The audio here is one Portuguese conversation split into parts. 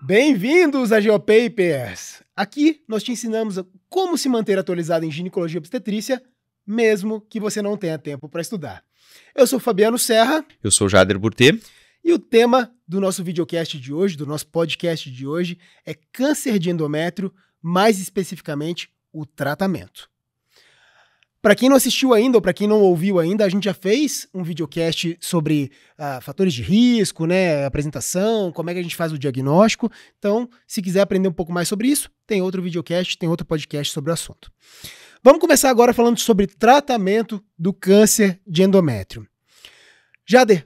Bem-vindos a GeoPapers! Aqui nós te ensinamos como se manter atualizado em ginecologia e obstetrícia, mesmo que você não tenha tempo para estudar. Eu sou Fabiano Serra. Eu sou Jader Burtê. E o tema do nosso videocast de hoje, do nosso podcast de hoje, é câncer de endométrio, mais especificamente o tratamento. Para quem não assistiu ainda ou para quem não ouviu ainda, a gente já fez um videocast sobre fatores de risco, né, apresentação, como é que a gente faz o diagnóstico. Então, se quiser aprender um pouco mais sobre isso, tem outro videocast, tem outro podcast sobre o assunto. Vamos começar agora falando sobre tratamento do câncer de endométrio. Jader,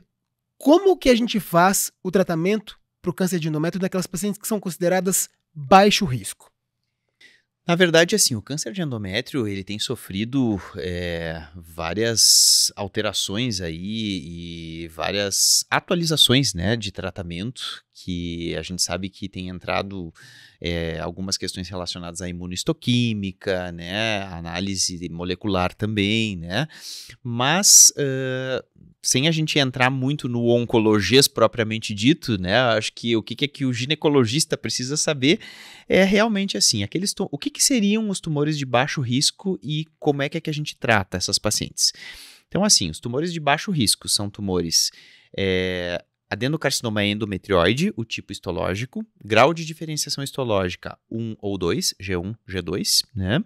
como que a gente faz o tratamento para o câncer de endométrio daquelas pacientes que são consideradas baixo risco? Na verdade, assim, o câncer de endométrio, ele tem sofrido várias alterações aí e várias atualizações, né, de tratamento, que a gente sabe que tem entrado algumas questões relacionadas à imunohistoquímica, né, análise molecular também, né, mas sem a gente entrar muito no oncologês propriamente dito, né, acho que o que o ginecologista precisa saber é realmente assim, o que seriam os tumores de baixo risco e como é que a gente trata essas pacientes. Então, assim, os tumores de baixo risco são tumores adenocarcinoma endometrioide, o tipo histológico, grau de diferenciação histológica 1 ou 2, G1, G2, né?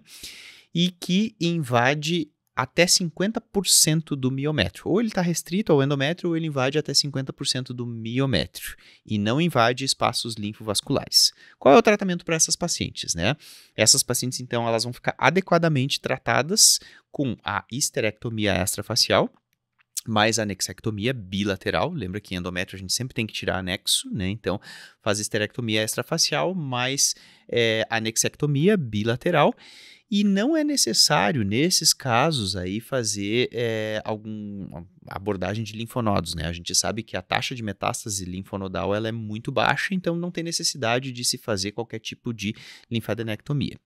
E que invade até 50% do miométrio. Ou ele está restrito ao endométrio, ou ele invade até 50% do miométrio e não invade espaços linfovasculares. Qual é o tratamento para essas pacientes, né? Essas pacientes, então, elas vão ficar adequadamente tratadas com a histerectomia extrafacial, mais anexectomia bilateral. Lembra que em endométrio a gente sempre tem que tirar anexo, né? Então, faz histerectomia extrafacial mais anexectomia bilateral. E não é necessário, nesses casos, aí, fazer alguma abordagem de linfonodos, né? A gente sabe que a taxa de metástase linfonodal ela é muito baixa, então não tem necessidade de se fazer qualquer tipo de linfadenectomia.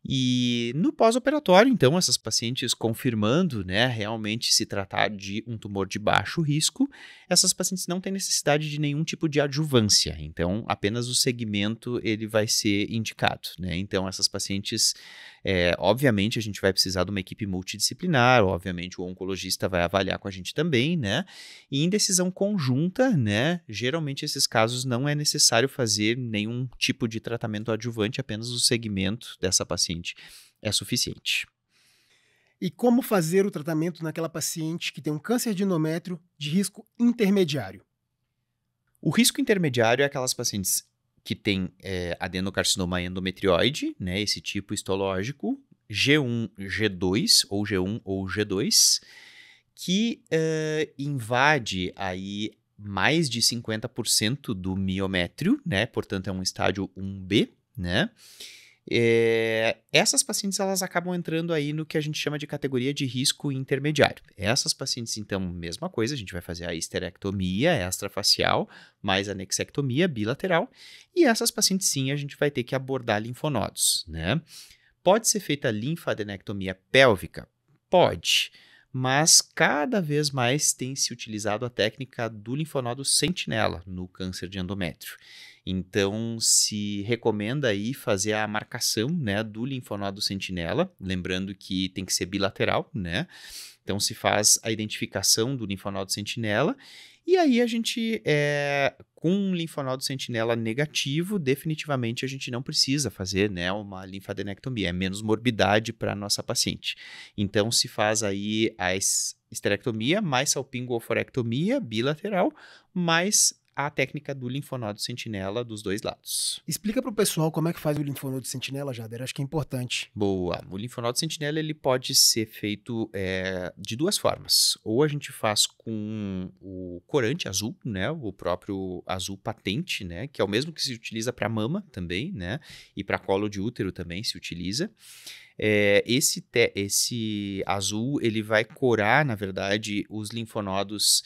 E no pós-operatório, então, essas pacientes confirmando, né, realmente se tratar de um tumor de baixo risco, essas pacientes não têm necessidade de nenhum tipo de adjuvância, então apenas o segmento ele vai ser indicado, né? Então essas pacientes, obviamente a gente vai precisar de uma equipe multidisciplinar, obviamente o oncologista vai avaliar com a gente também, né? E em decisão conjunta, né, geralmente esses casos não é necessário fazer nenhum tipo de tratamento adjuvante, apenas o segmento dessa paciente é suficiente. E como fazer o tratamento naquela paciente que tem um câncer de endométrio de risco intermediário? O risco intermediário é aquelas pacientes que têm adenocarcinoma endometrioide, né, esse tipo histológico, G1, G2, ou G1 ou G2, que invade aí mais de 50% do miométrio, né, portanto é um estágio 1B, né. Essas pacientes elas acabam entrando aí no que a gente chama de categoria de risco intermediário. Essas pacientes, então, mesma coisa, a gente vai fazer a histerectomia extrafacial mais anexectomia bilateral, e essas pacientes sim a gente vai ter que abordar linfonodos, né? Pode ser feita linfadenectomia pélvica? Pode, mas cada vez mais tem se utilizado a técnica do linfonodo sentinela no câncer de endométrio. Então, se recomenda aí fazer a marcação, né, do linfonodo sentinela, lembrando que tem que ser bilateral, né? Então, se faz a identificação do linfonodo sentinela e aí a gente, com um linfonodo sentinela negativo, definitivamente a gente não precisa fazer, né, uma linfadenectomia, é menos morbidade para a nossa paciente. Então, se faz aí a histerectomia mais salpingo-oforectomia bilateral, mais a técnica do linfonodo sentinela dos dois lados. Explica para o pessoal como é que faz o linfonodo sentinela, Jader, acho que é importante. Boa, o linfonodo sentinela ele pode ser feito de duas formas. Ou a gente faz com o corante azul, né, o próprio azul patente, né, que é o mesmo que se utiliza para mama também, né, e para colo de útero também se utiliza. Esse azul, ele vai corar, na verdade, os linfonodos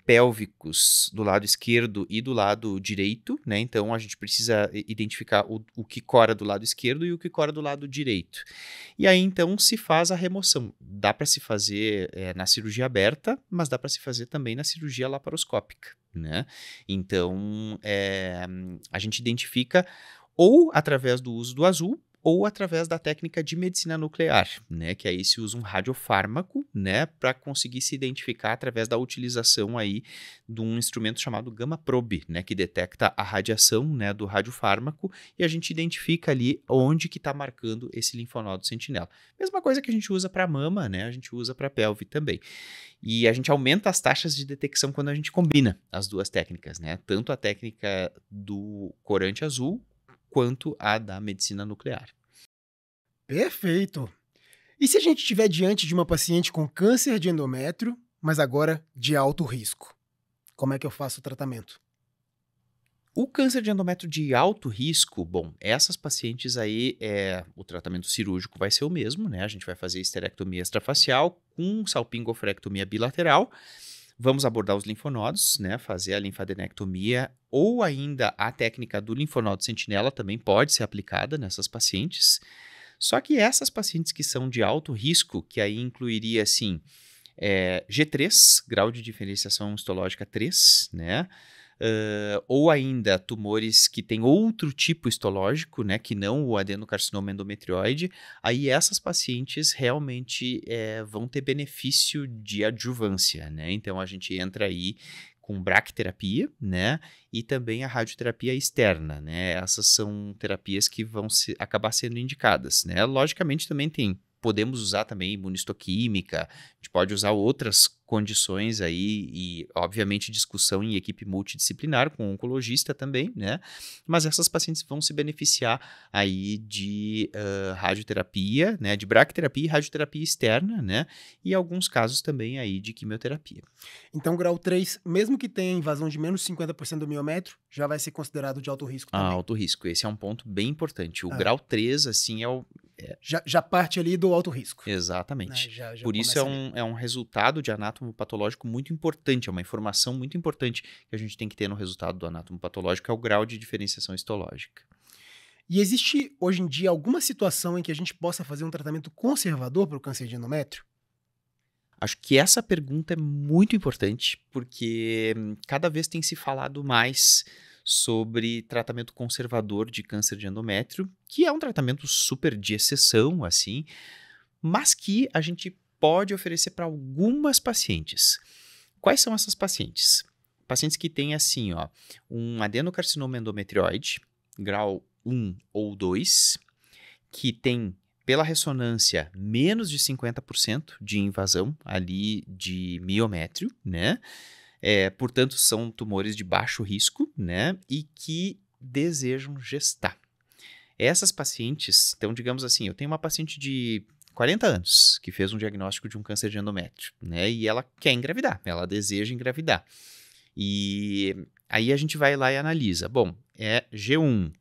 pélvicos do lado esquerdo e do lado direito, né? Então, a gente precisa identificar o que cora do lado esquerdo e o que cora do lado direito. E aí, então, se faz a remoção. Dá para se fazer na cirurgia aberta, mas dá para se fazer também na cirurgia laparoscópica, né? Então, a gente identifica ou através do uso do azul, ou através da técnica de medicina nuclear, né, que aí se usa um radiofármaco, né, para conseguir se identificar através da utilização aí de um instrumento chamado gamma probe, né, que detecta a radiação, né, do radiofármaco e a gente identifica ali onde que está marcando esse linfonodo sentinela. Mesma coisa que a gente usa para mama, né, a gente usa para pelve também. E a gente aumenta as taxas de detecção quando a gente combina as duas técnicas, né, tanto a técnica do corante azul quanto a da medicina nuclear. Perfeito! E se a gente estiver diante de uma paciente com câncer de endométrio, mas agora de alto risco? Como é que eu faço o tratamento? O câncer de endométrio de alto risco, bom, essas pacientes aí, o tratamento cirúrgico vai ser o mesmo, né? A gente vai fazer esterectomia extrafacial com salpingoforectomia bilateral. Vamos abordar os linfonodos, né? Fazer a linfadenectomia ou ainda a técnica do linfonodo sentinela também pode ser aplicada nessas pacientes. Só que essas pacientes que são de alto risco, que aí incluiria assim, G3, grau de diferenciação histológica 3, né? Ou ainda tumores que têm outro tipo histológico, né, que não o adenocarcinoma endometrioide, aí essas pacientes realmente vão ter benefício de adjuvância, né? Então a gente entra aí com bracterapia, né, e também a radioterapia externa, né? Essas são terapias que vão acabar sendo indicadas, né? Logicamente também podemos usar também imunistoquímica, a gente pode usar outras condições aí e, obviamente, discussão em equipe multidisciplinar com um oncologista também, né? Mas essas pacientes vão se beneficiar aí de radioterapia, né? De bracterapia e radioterapia externa, né? E alguns casos também aí de quimioterapia. Então, grau 3, mesmo que tenha invasão de menos 50% do miométrio, já vai ser considerado de alto risco também. Alto risco, esse é um ponto bem importante. O grau 3, assim, já parte ali do alto risco. Exatamente. Né? Já Por isso é um resultado de anátomo patológico muito importante, é uma informação muito importante que a gente tem que ter no resultado do anátomo patológico, é o grau de diferenciação histológica. E existe, hoje em dia, alguma situação em que a gente possa fazer um tratamento conservador para o câncer de endométrio? Acho que essa pergunta é muito importante, porque cada vez tem se falado mais sobre tratamento conservador de câncer de endométrio, que é um tratamento super de exceção, assim, mas que a gente pode oferecer para algumas pacientes. Quais são essas pacientes? Pacientes que têm, assim, ó, um adenocarcinoma endometrioide, grau 1 ou 2, que tem, pela ressonância, menos de 50% de invasão ali de miométrio, né? Portanto, são tumores de baixo risco, né? E que desejam gestar. Essas pacientes, então, digamos assim, eu tenho uma paciente de 40 anos que fez um diagnóstico de um câncer de endométrio, né? E ela quer engravidar, ela deseja engravidar. E aí a gente vai lá e analisa. Bom, é G1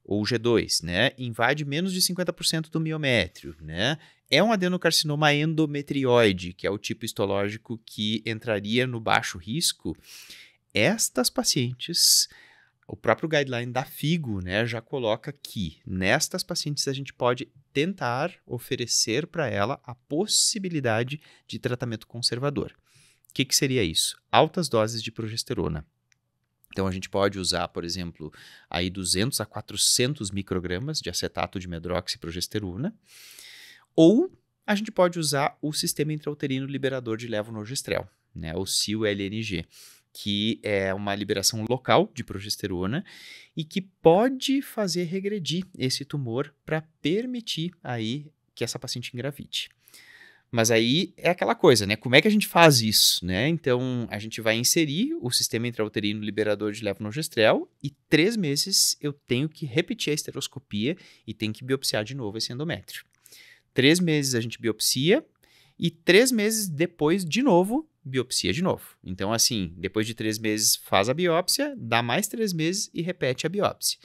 ou G2, né? Invade menos de 50% do miométrio, né? É um adenocarcinoma endometrioide, que é o tipo histológico que entraria no baixo risco. Estas pacientes, o próprio guideline da FIGO, né, já coloca que nestas pacientes a gente pode tentar oferecer para ela a possibilidade de tratamento conservador. O que seria isso? Altas doses de progesterona. Então, a gente pode usar, por exemplo, aí 200 a 400 microgramas de acetato de medroxiprogesterona, ou a gente pode usar o sistema intrauterino liberador de levonorgestrel, né, o SIL-LNG, que é uma liberação local de progesterona e que pode fazer regredir esse tumor para permitir aí que essa paciente engravide. Mas aí é aquela coisa, né? Como é que a gente faz isso, né? Então, a gente vai inserir o sistema intrauterino liberador de levonorgestrel e 3 meses eu tenho que repetir a esteroscopia e tenho que biopsiar de novo esse endométrio. 3 meses a gente biopsia e 3 meses depois, de novo, biopsia de novo. Então, assim, depois de 3 meses faz a biópsia, dá mais 3 meses e repete a biópsia.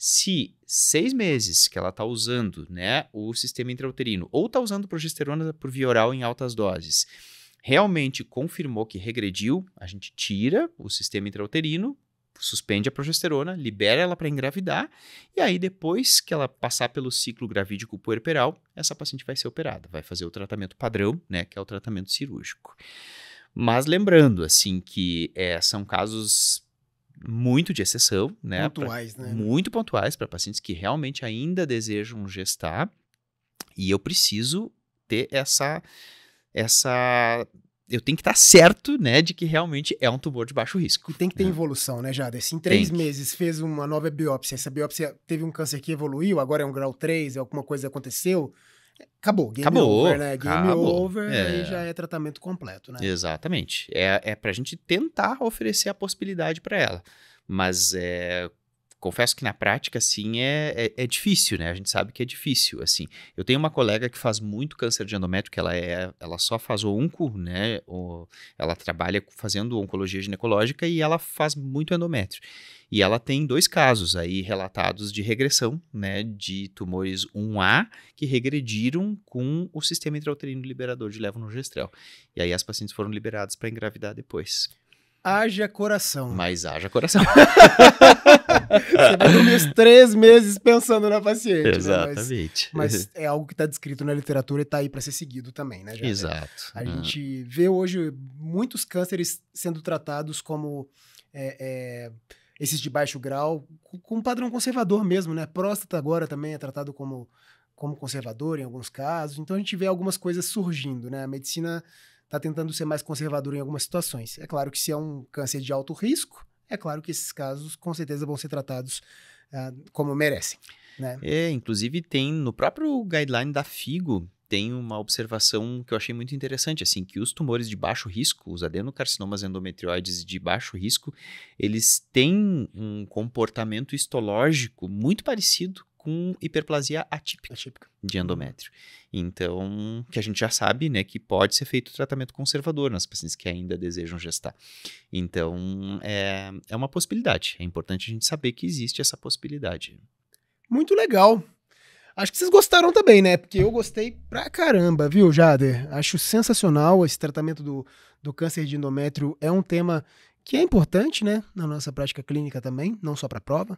Se 6 meses que ela está usando, né, o sistema intrauterino, ou está usando progesterona por via oral em altas doses, realmente confirmou que regrediu, a gente tira o sistema intrauterino, suspende a progesterona, libera ela para engravidar, e aí depois que ela passar pelo ciclo gravídico puerperal, essa paciente vai ser operada, vai fazer o tratamento padrão, né, que é o tratamento cirúrgico. Mas lembrando, assim, que são casos muito de exceção, né? Pontuais, né? Muito pontuais para pacientes que realmente ainda desejam gestar, e eu preciso ter eu tenho que estar certo, né, de que realmente é um tumor de baixo risco. E tem que ter evolução, né, Jader? Se em 3 meses fez uma nova biópsia, essa biópsia teve um câncer que evoluiu, agora é um grau 3, alguma coisa aconteceu, acabou, game over, né? Game over, aí já é tratamento completo, né? Exatamente. É pra gente tentar oferecer a possibilidade para ela. Mas confesso que na prática, assim, é difícil, né? A gente sabe que é difícil, assim. Eu tenho uma colega que faz muito câncer de endométrio, que ela só faz onco, né? Ela trabalha fazendo oncologia ginecológica e ela faz muito endométrio. E ela tem 2 casos aí relatados de regressão, né? De tumores 1A que regrediram com o sistema intrauterino liberador de levonorgestrel. E aí as pacientes foram liberadas para engravidar depois. Haja coração. Mas haja coração. Você vai dormir os 3 meses pensando na paciente. Exatamente. Né? Mas é algo que está descrito na literatura e está aí para ser seguido também, né, Jader? Exato. A gente vê hoje muitos cânceres sendo tratados como esses de baixo grau, com um padrão conservador mesmo, né? Próstata agora também é tratado como conservador em alguns casos. Então a gente vê algumas coisas surgindo, né? A medicina está tentando ser mais conservadora em algumas situações. É claro que se é um câncer de alto risco, é claro que esses casos com certeza vão ser tratados como merecem, né? Inclusive tem no próprio guideline da FIGO, tem uma observação que eu achei muito interessante, assim, que os tumores de baixo risco, os adenocarcinomas endometrioides de baixo risco, eles têm um comportamento histológico muito parecido com hiperplasia atípica de endométrio. Então, que a gente já sabe, né, que pode ser feito tratamento conservador nas pacientes que ainda desejam gestar. Então, é uma possibilidade. É importante a gente saber que existe essa possibilidade. Muito legal. Acho que vocês gostaram também, né? Porque eu gostei pra caramba, viu, Jader? Acho sensacional esse tratamento do câncer de endométrio. É um tema que é importante, né? Na nossa prática clínica também, não só pra prova.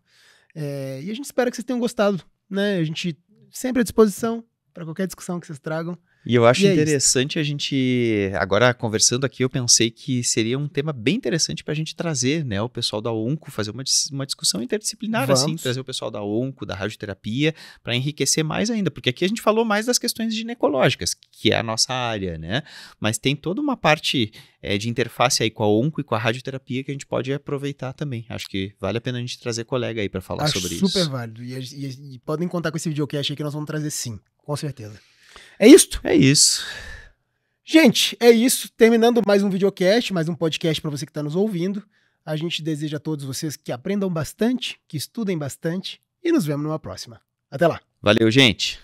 E a gente espera que vocês tenham gostado, né? A gente sempre à disposição para qualquer discussão que vocês tragam. E eu acho interessante a gente, agora conversando aqui, eu pensei que seria um tema bem interessante para a gente trazer, né, o pessoal da onco, fazer uma discussão interdisciplinar, assim, trazer o pessoal da onco, da radioterapia, para enriquecer mais ainda, porque aqui a gente falou mais das questões ginecológicas, que é a nossa área, né, mas tem toda uma parte de interface aí com a onco e com a radioterapia que a gente pode aproveitar também. Acho que vale a pena a gente trazer colega aí para falar sobre isso. Super válido, e podem contar com esse videocast aí que nós vamos trazer sim, com certeza. É isto? É isso. Gente, é isso. Terminando mais um videocast, mais um podcast para você que está nos ouvindo. A gente deseja a todos vocês que aprendam bastante, que estudem bastante e nos vemos numa próxima. Até lá. Valeu, gente.